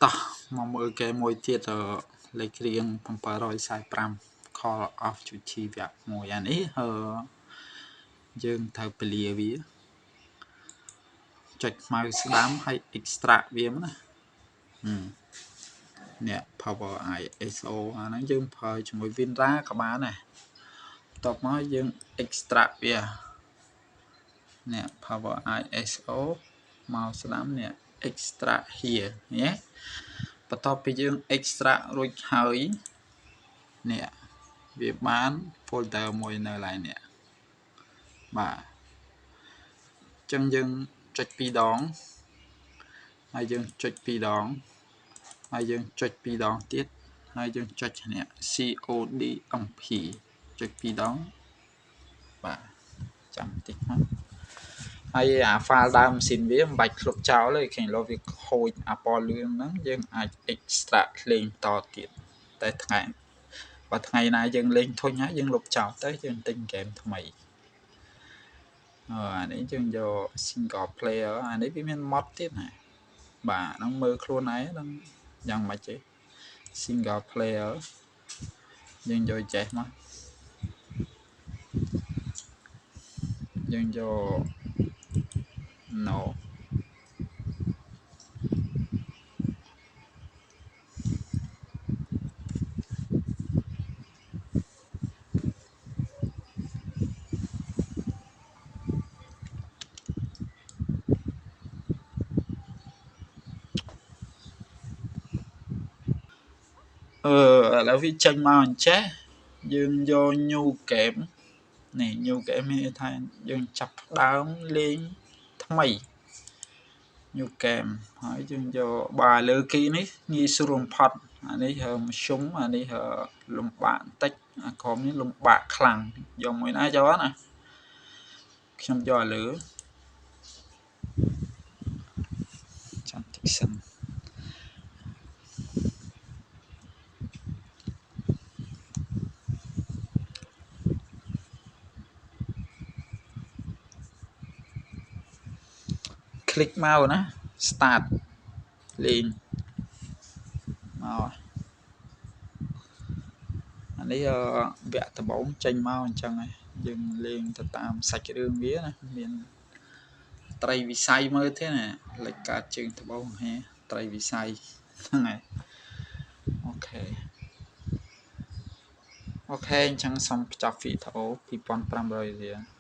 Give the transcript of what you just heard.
តោះមកមើលគេមួយទៀតលេខរៀង745 Call of Duty វគ្គ1អានេះយើងត្រូវពលាវាចុចខ្មៅស្ដាំហើយ extract វាណានេះ Power ISO អាហ្នឹងយើងប្រើជាមួយ WinRAR ក៏បានដែរបន្ទាប់មកយើង extract វានេះ Power ISO មកស្ដាំនេះ extract here នេះបន្ទាប់ពីយើង extract រួចហើយនេះវាបាន folder មួយនៅឡើយនេះបាទអញ្ចឹងយើងចុច2ដងហើយយើងចុច2ដងហើយយើងចុច2ដងទៀតហើយយើងចុចនេះ CODMP ចុច2ដងបាទចាំតិចមកហើយអា file ដើមម៉ាស៊ីនវាមិនបាច់គ្រប់ចោលទេឃើញលោវាខូចអាពណ៌លឿងហ្នឹងយើងអាច extract លេងតទៀតតែថ្ងៃណាយើងលេងធុញហើយយើងលុបចោលទៅយើងទិញហ្គេមថ្មីអានេះយើងយក single player អានេះវាមាន mod ទៀតណាបាទហ្នឹងមើលខ្លួនឯងហ្នឹងយ៉ាងម៉េចទេ single player យើងយកចេះមកយើងយក noឥឡូវវាចេញមកអញ្ចេះយើងយក new game នេះ new game មានថាយើងចាប់ផ្ដើមលេងថ្មី new game ហើយយើងយកបាទលើគីនេះងាយស្រួលបំផុតអានេះមធ្យមអានេះលំបាកបន្តិចអាក្រុមនេះលំបាកខ្លាំងយកមួយណាយកណាខ្ញុំយកលើចាំតិចសិនคลิกមកណា start លេងមកអានេះវគ្គដំបូងចេញមកអញ្ចឹងហើយយើងលេងទៅតាមសាច់រឿងវាណាមានត្រីវិស័យមើលទេណាលេចកាជើងដំបូងហេត្រីវិស័យហ្នឹងហើយអូខេអញ្ចឹងសូមបញ្ចប់វីដេអូ 2500 រៀល